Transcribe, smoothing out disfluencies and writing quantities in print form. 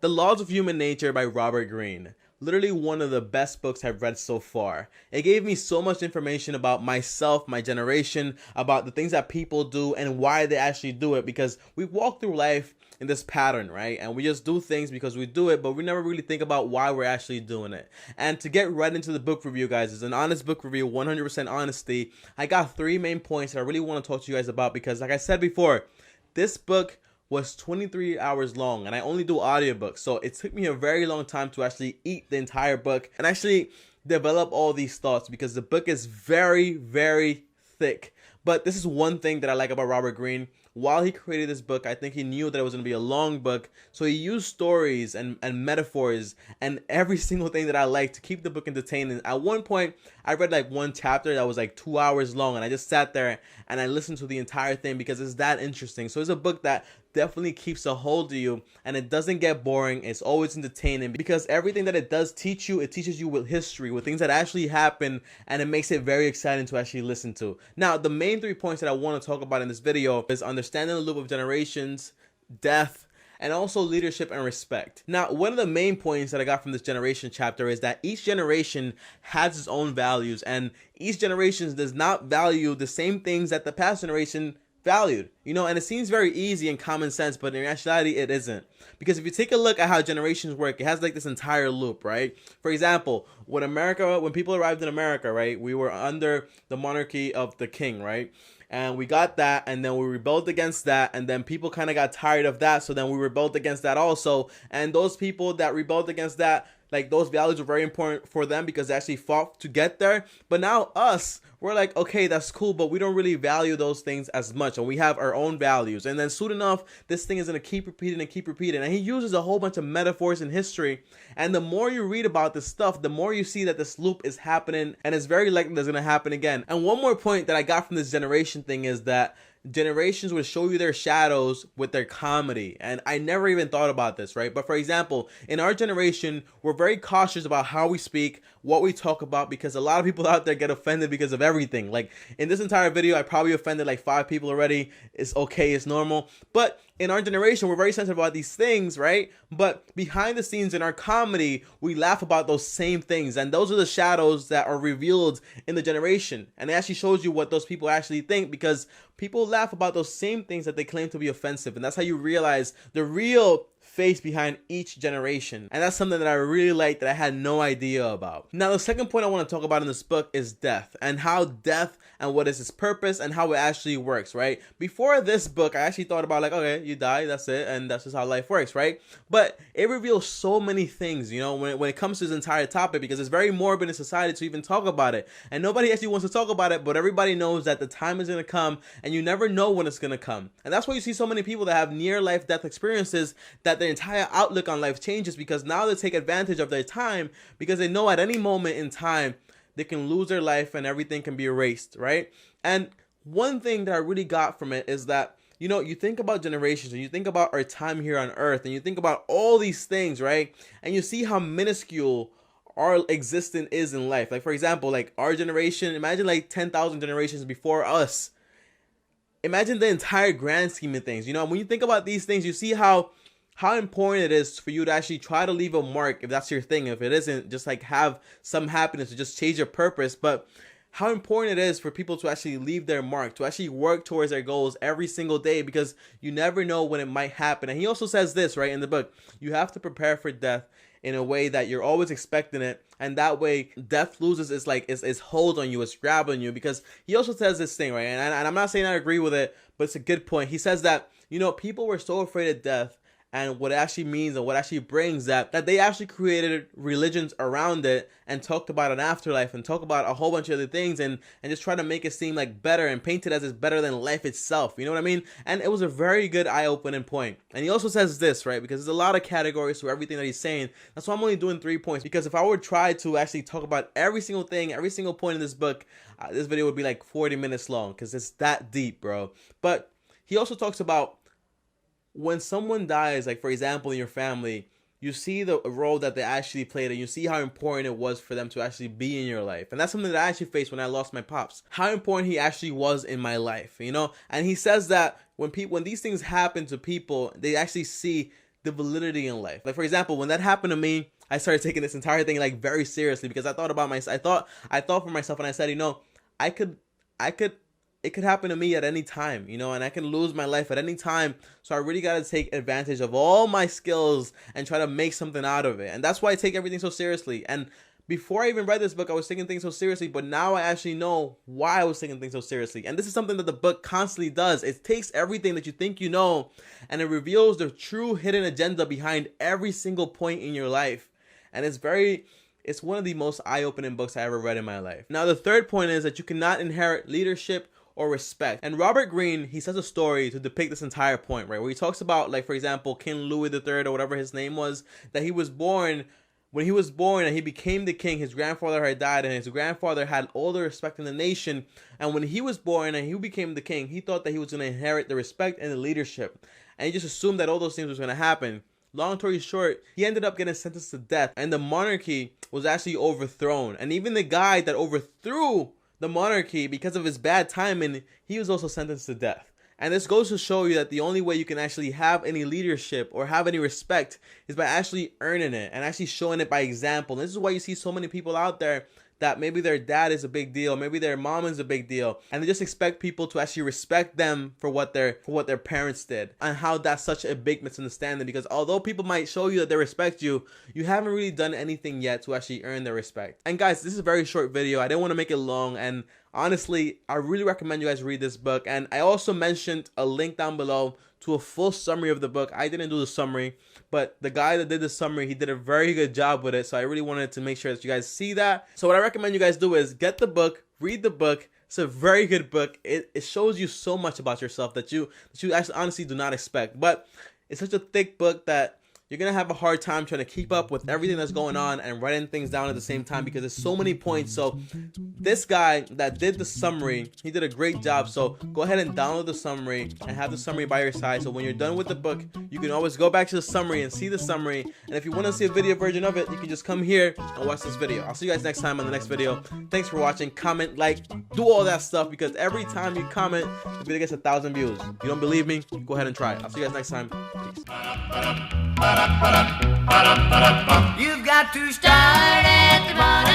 The Laws of Human Nature by Robert Greene. Literally one of the best books I've read so far. It gave me so much information about myself, my generation, about the things that people do and why they actually do it, because we walk through life in this pattern, right? And we just do things because we do it, but we never really think about why we're actually doing it. And to get right into the book review, guys, it's an honest book review, 100% honesty. I got 3 main points that I really want to talk to you guys about because, like I said before, this book was 23 hours long, and I only do audiobooks, so it took me a very long time to actually eat the entire book and actually develop all these thoughts, because the book is very, very thick. But this is one thing that I like about Robert Greene. While he created this book, I think he knew that it was going to be a long book, so he used stories and metaphors and every single thing that I like to keep the book entertaining. At one point, I read like one chapter that was like 2 hours long, and I just sat there and I listened to the entire thing because it's that interesting. So it's a book that definitely keeps a hold of you, and it doesn't get boring. It's always entertaining because everything that it does teach you, it teaches you with history, with things that actually happen, and it makes it very exciting to actually listen to. Now, the main 3 points that I want to talk about in this video is understanding the loop of generations, death, and also leadership and respect. Now, one of the main points that I got from this generation chapter is that each generation has its own values, and each generation does not value the same things that the past generation valued, and it seems very easy and common sense, but in actuality it isn't. Because if you take a look at how generations work, it has like this entire loop, right? For example, when people arrived in America, right, we were under the monarchy of the king, right? And we got that, and then we rebelled against that, and then people kind of got tired of that, so then we rebelled against that also. And those people that rebelled against that, like, those values were very important for them because they actually fought to get there. But now we're like, okay, that's cool, but we don't really value those things as much, and we have our own values. And then soon enough, this thing is going to keep repeating and keep repeating. And he uses a whole bunch of metaphors in history. And the more you read about this stuff, the more you see that this loop is happening, and it's very likely that's going to happen again. And one more point that I got from this generation thing is that generations would show you their shadows with their comedy. And I never even thought about this, right? But for example, in our generation, we're very cautious about how we speak, what we talk about, because a lot of people out there get offended because of everything. Like, in this entire video, I probably offended like 5 people already. It's okay, it's normal. But in our generation, we're very sensitive about these things, right? But behind the scenes in our comedy, we laugh about those same things. And those are the shadows that are revealed in the generation. And it actually shows you what those people actually think, because people laugh about those same things that they claim to be offensive. And that's how you realize the real face behind each generation. And that's something that I really like that I had no idea about. Now, the second point I want to talk about in this book is death, and how death and what is its purpose and how it actually works, right? Before this book, I actually thought about like, okay, you die, that's it, and that's just how life works, right? But it reveals so many things, when it comes to this entire topic, because it's very morbid in society to even talk about it. And nobody actually wants to talk about it, but everybody knows that the time is going to come, and you never know when it's going to come. And that's why you see so many people that have near-life death experiences, that their entire outlook on life changes, because now they take advantage of their time, because they know at any moment in time they can lose their life and everything can be erased, right? And one thing that I really got from it is that, you think about generations, and you think about our time here on earth, and you think about all these things, right? And you see how minuscule our existence is in life. Like, for example, like our generation, imagine like 10,000 generations before us. Imagine the entire grand scheme of things. When you think about these things, you see how important it is for you to actually try to leave a mark, if that's your thing. If it isn't, just like have some happiness to just change your purpose. But how important it is for people to actually leave their mark, to actually work towards their goals every single day, because you never know when it might happen. And he also says this, right, in the book: you have to prepare for death in a way that you're always expecting it, and that way death loses its hold on you, its grab on you. Because he also says this thing, right, and I'm not saying I agree with it, but it's a good point. He says that, people were so afraid of death and what it actually means and what actually brings, that they actually created religions around it and talked about an afterlife and talked about a whole bunch of other things, and just try to make it seem like better and paint it as it's better than life itself. You know what I mean? And it was a very good eye-opening point. And he also says this, right, because there's a lot of categories to everything that he's saying. That's why I'm only doing 3 points, because if I would try to actually talk about every single thing, every single point in this book, this video would be like 40 minutes long, because it's that deep, bro. But he also talks about when someone dies, like for example in your family, you see the role that they actually played, and you see how important it was for them to actually be in your life. And that's something that I actually faced when I lost my pops, how important he actually was in my life, And he says that when these things happen to people, they actually see the validity in life. Like, for example, when that happened to me, I started taking this entire thing like very seriously, because I thought about myself. I thought for myself, and I said, you know, it could happen to me at any time, you know, and I can lose my life at any time. So I really got to take advantage of all my skills and try to make something out of it. And that's why I take everything so seriously. And before I even read this book, I was taking things so seriously, but now I actually know why I was taking things so seriously. And this is something that the book constantly does. It takes everything that you think you know, and it reveals the true hidden agenda behind every single point in your life. And it's one of the most eye-opening books I ever read in my life. Now, the third point is that you cannot inherit leadership or respect. And Robert Greene, he says a story to depict this entire point, right? Where he talks about, like, for example, King Louis III or whatever his name was, that when he was born and he became the king, his grandfather had died, and his grandfather had all the respect in the nation. And when he was born and he became the king, he thought that he was going to inherit the respect and the leadership. And he just assumed that all those things was going to happen. Long story short, he ended up getting sentenced to death, and the monarchy was actually overthrown. And even the guy that overthrew the monarchy, because of his bad timing, he was also sentenced to death. And this goes to show you that the only way you can actually have any leadership or have any respect is by actually earning it and actually showing it by example. And this is why you see so many people out there that maybe their dad is a big deal, maybe their mom is a big deal, and they just expect people to actually respect them for what their parents did, and how that's such a big misunderstanding. Because although people might show you that they respect you, you haven't really done anything yet to actually earn their respect. And guys, this is a very short video. I didn't want to make it long, and honestly, I really recommend you guys read this book. And I also mentioned a link down below to a full summary of the book. I didn't do the summary, but the guy that did the summary, he did a very good job with it. So I really wanted to make sure that you guys see that. So what I recommend you guys do is get the book, read the book. It's a very good book. It shows you so much about yourself that you actually honestly do not expect. But it's such a thick book that you're going to have a hard time trying to keep up with everything that's going on and writing things down at the same time, because there's so many points. So this guy that did the summary, he did a great job. So go ahead and download the summary and have the summary by your side. So when you're done with the book, you can always go back to the summary and see the summary. And if you want to see a video version of it, you can just come here and watch this video. I'll see you guys next time on the next video. Thanks for watching. Comment, like, do all that stuff, because every time you comment, the video gets 1,000 views. You don't believe me? Go ahead and try it. I'll see you guys next time. Peace. You've got to start at the bottom.